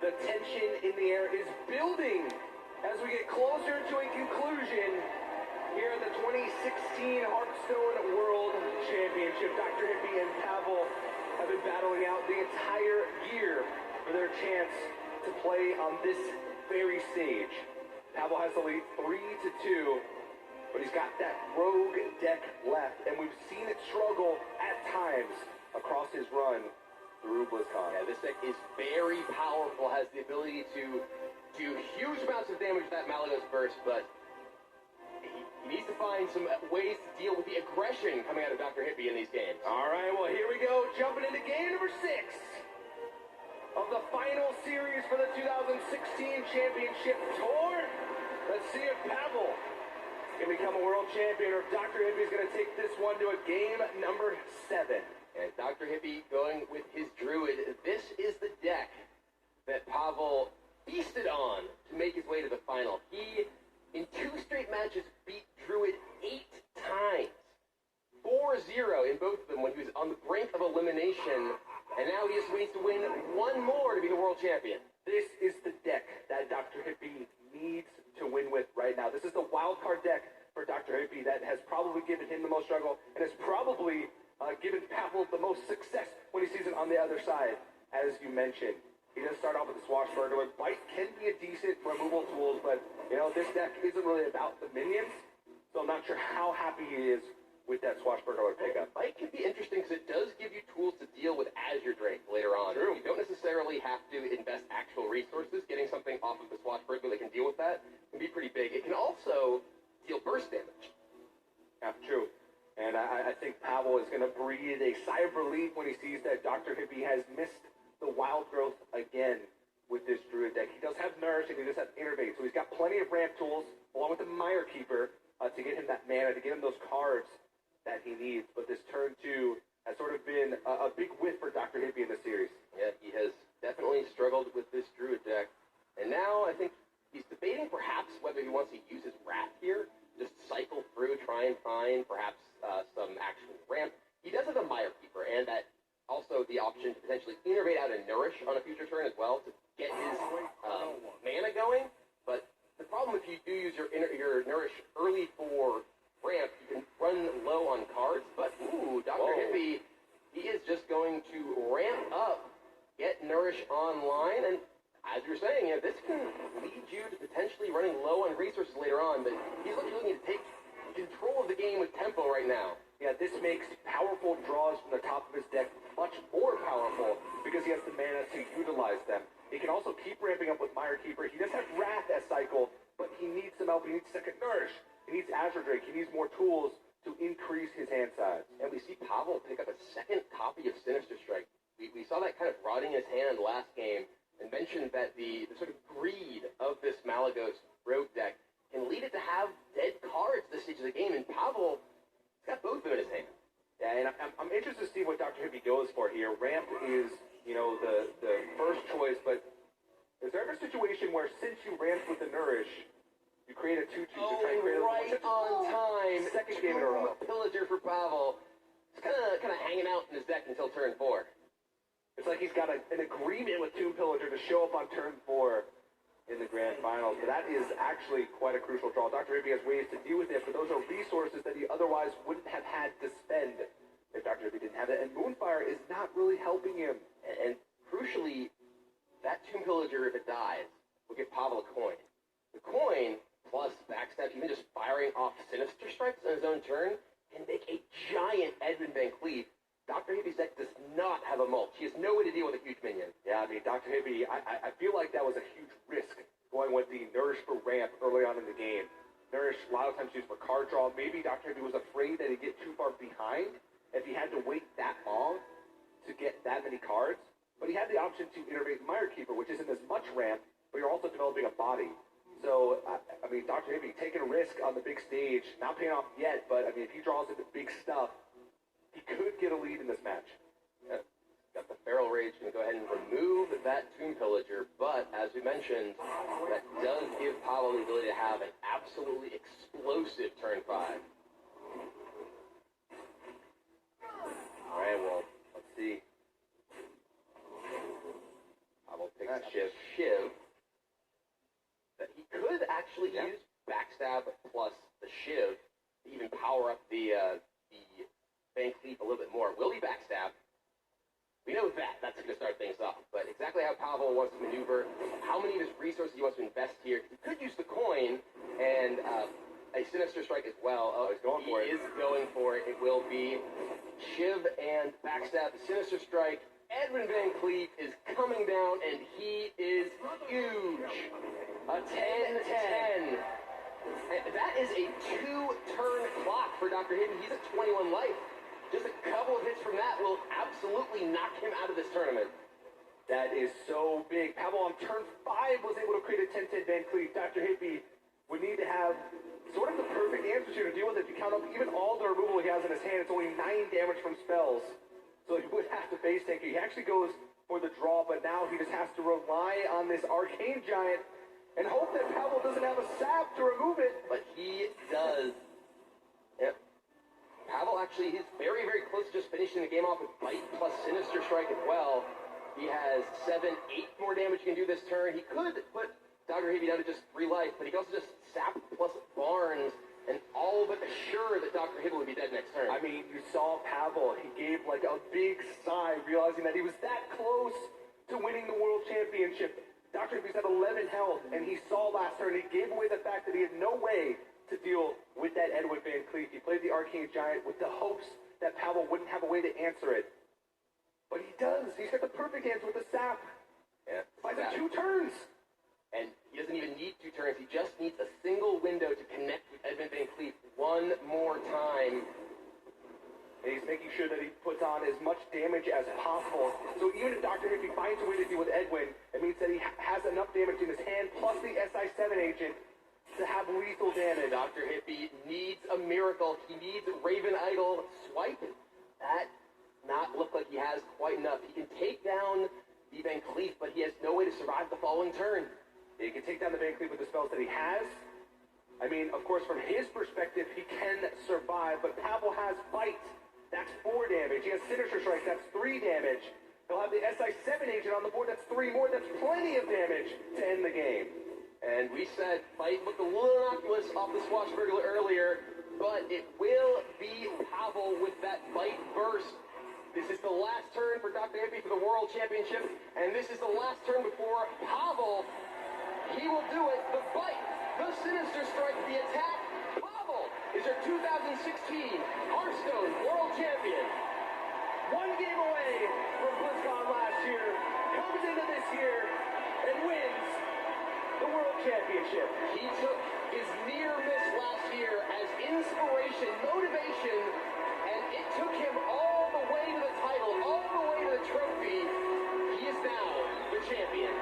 The tension in the air is building as we get closer to a conclusion here at the 2016 Hearthstone World Championship. DrHippi and Pavel have been battling out the entire year for their chance to play on this very stage. Pavel has the lead 3-2, but he's got that rogue deck left, and we've seen it struggle at times across his run through BlizzCon. Yeah, this deck is very powerful, has the ability to do huge amounts of damage with that Malygos burst, but he needs to find some ways to deal with the aggression coming out of DrHippi in these games. All right, well, here we go, jumping into game number 6 of the final series for the 2016 Championship Tour. Let's see if Pavel can become a world champion or if DrHippi is going to take this one to a game number 7. And DrHippi going with his Druid. This is the deck that Pavel feasted on to make his way to the final. He, in 2 straight matches, beat Druid 8 times. 4-0 in both of them when he was on the brink of elimination. And now he just needs to win one more to be the world champion. This is the deck that DrHippi needs to win with right now. This is the wildcard deck for DrHippi that has probably given him the most struggle and has probably given Pavel the most success when he sees it on the other side. As you mentioned, he does start off with the Swashbuckler. Bite can be a decent removal tool, but, you know, this deck isn't really about the minions, so I'm not sure how happy he is with that Swashbuckler pickup. Bite can be interesting because it does give you tools to deal with Azure Drake later on. True. You don't necessarily have to invest actual resources. Getting something off of the Swashbuckler that can deal with that can be pretty big. It can also deal burst damage. Yeah, true. And I think Pavel is going to breathe a sigh of relief when he sees that DrHippi has missed the wild growth again with this Druid deck. He does have Nourish and he does have Innervate, so he's got plenty of ramp tools along with the Mire Keeper to get him that mana, to get him those cards that he needs. But this turn 2 has sort of been a big whiff for DrHippi in the series. Yeah, he has definitely struggled with this Druid deck. And now I think he's debating perhaps whether he wants to use his Wrath here, just cycle through, try and find perhaps some actual ramp. He does have a Mire Keeper, and that also the option to potentially innervate out and Nourish on a future turn as well to get his mana going. But the problem if you do use your Nourish early for ramp, you can run low on cards. But ooh, DrHippi, he is just going to ramp up, get Nourish online, and as you were saying, this can lead you to potentially running low on resources later on. But he's looking to take control of the game with tempo right now. Yeah, this makes powerful draws from the top of his deck much more powerful because he has the mana to utilize them. He can also keep ramping up with Mire Keeper. He does have Wrath as cycle, but he needs some help. He needs second Nourish. He needs Azure Drake. He needs more tools to increase his hand size. And we see Pavel pick up a second copy of Sinister Strike. We saw that kind of rotting his hand last game and mentioned that the sort of greed of this Malygos rogue deck can lead it to have dead cards this stage of the game, and Pavel has got both of them in his hand. Yeah, and I'm interested to see what DrHippi goes for here. Ramp is, you know, the first choice, but is there ever a situation where since you ramped with the Nourish, you create a 2-2 to try and create a right on time. Second game in a row. Pillager for Pavel. It's kind of hanging out in his deck until turn 4. It's like he's got an agreement with Tomb Pillager to show up on turn 4 in the grand finals. But that is actually quite a crucial draw. DrHippi has ways to deal with it, but those are resources that he otherwise wouldn't have had to spend if DrHippi didn't have it. And Moonfire is not really helping him. And crucially, that Tomb Pillager, if it dies, will give Pavel a coin. The coin, plus backstab, even just firing off Sinister Strikes on his own turn, can make a giant Edmund Van Cleef. DrHippi's deck does not have a mulch. He has no way to deal with a huge minion. Yeah, I mean, DrHippi, I feel like that was a huge risk going with the Nourish for ramp early on in the game. Nourish, a lot of times used for card draw. Maybe DrHippi was afraid that he'd get too far behind if he had to wait that long to get that many cards. But he had the option to innervate Mire Keeper, which isn't as much ramp, but you're also developing a body. So, I mean, DrHippi taking a risk on the big stage, not paying off yet, but, I mean, if he draws into big stuff, he could get a lead in this match. Yep. Got the Feral Rage, going to go ahead and remove that Tomb Pillager, but as we mentioned, that does give Pavel the ability to have an absolutely explosive turn 5. Alright, well, let's see. Pavel picks up a shift We know that. That's going to start things off. But exactly how Pavel wants to maneuver, how many of his resources he wants to invest here. He could use the coin and a Sinister Strike as well. Oh, he's going for it. He is going for it. It will be Shiv and Backstab. The Sinister Strike. Edwin Van Cleef is coming down, and he is huge. A 10-10. And that is a 2-turn clock for DrHippi. He's at 21 life. Just a couple of hits from that will absolutely knock him out of this tournament. That is so big. Pavel on turn 5 was able to create a 10-10 Van Cleef. DrHippi would need to have sort of the perfect answers here to deal with it. If you count up even all the removal he has in his hand, it's only 9 damage from spells. So he would have to face tank. He actually goes for the draw, but now he just has to rely on this Arcane Giant and hope that Pavel doesn't have a sap to remove it. But he does. Yep. Pavel actually is very, very close to just finishing the game off with Bite plus Sinister Strike as well. He has 7, 8 more damage he can do this turn. He could put DrHippi down to just 3 life, but he can also just sap plus Barnes and all but assure that DrHippi would be dead next turn. I mean, you saw Pavel. He gave like a big sigh, realizing that he was that close to winning the World Championship. DrHippi's had 11 health, and he saw last turn. He gave away the fact that he had no way to deal with that Edwin Van Cleef. He played the Arcane Giant with the hopes that Pavel wouldn't have a way to answer it. But he does. He's got the perfect answer with the sap. Yeah. By the 2 turns. And he doesn't even need 2 turns. He just needs a single window to connect with Edwin Van Cleef one more time. And he's making sure that he puts on as much damage as possible. So even if DrHippi finds a way to deal with Edwin, it means that he has enough damage in his hand, plus the SI7 agent, to have lethal damage. DrHippi needs a miracle. He needs Raven Idol swipe. That not look like he has quite enough. He can take down the Van Cleef, but he has no way to survive the following turn. He can take down the Van Cleef with the spells that he has. I mean, of course, from his perspective, he can survive, but Pavel has Bite. That's 4 damage. He has Sinister Strike. That's 3 damage. He'll have the SI7 agent on the board. That's 3 more. That's plenty of damage to end the game. And we said Bite looked a little innocuous off the Swashbuckler earlier, but it will be Pavel with that Bite burst. This is the last turn for DrHippi for the World Championship, and this is the last turn before Pavel. He will do it. The Bite, the Sinister Strike, the attack. Pavel is your 2016 Hearthstone World Champion. 1 game away from BlizzCon last year, comes into this year and wins the World Championship. He took his near miss last year as inspiration, motivation, and it took him all the way to the title, all the way to the trophy. He is now the champion.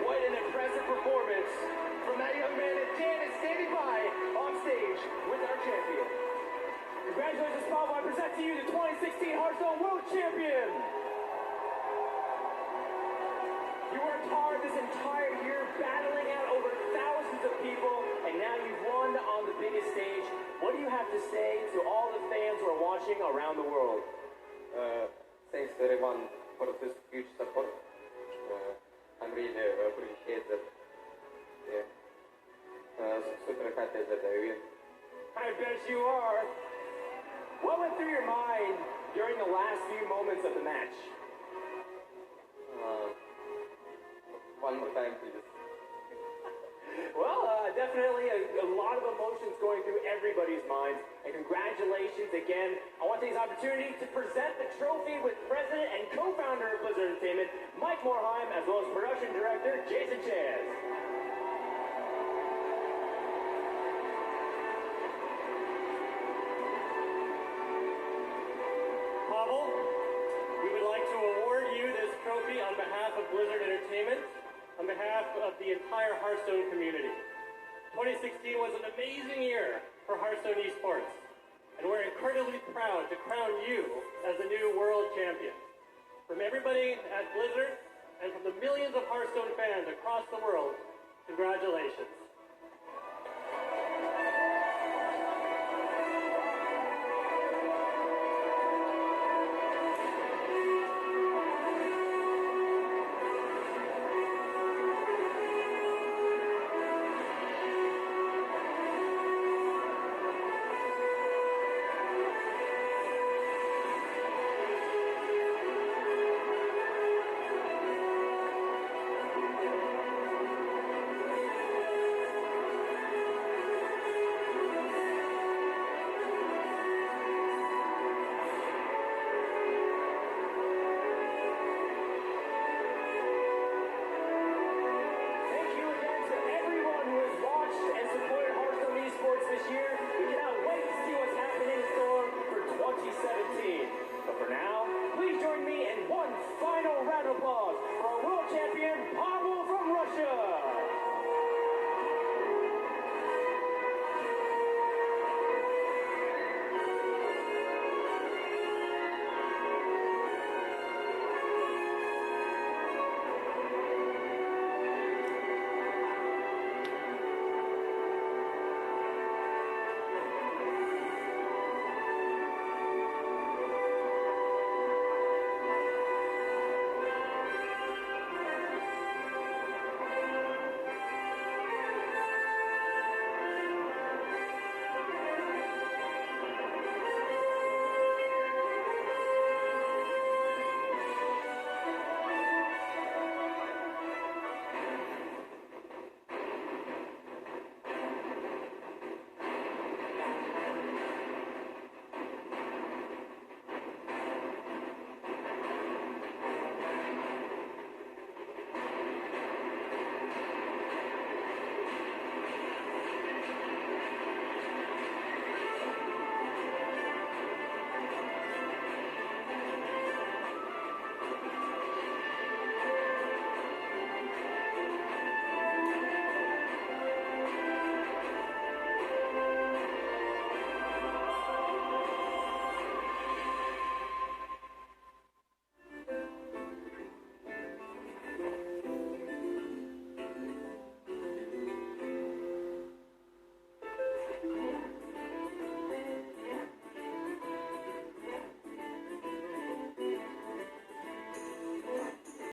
What an impressive performance from that young man, and Dan is standing by on stage with our champion. Congratulations, Pavel. I present to you the 2016 Hearthstone World Champion. You worked hard this entire year, battling out over thousands of people, and now you've won on the biggest stage. What do you have to say to all the fans who are watching around the world? Thanks everyone for this huge support. I'm really appreciate that. Yeah. Super happy that I win. I bet you are. What went through your mind during the last few moments of the match? One more time, please. Well, definitely a lot of emotions going through everybody's minds. And congratulations again. I want to take this opportunity to present the trophy with President and co-founder of Blizzard Entertainment, Mike Morheim, as well as Production Director, Jason Chaz. Pavel, we would like to award you this trophy on behalf of Blizzard Entertainment, on behalf of the entire Hearthstone community. 2016 was an amazing year for Hearthstone esports, and we're incredibly proud to crown you as the new world champion. From everybody at Blizzard and from the millions of Hearthstone fans across the world, congratulations.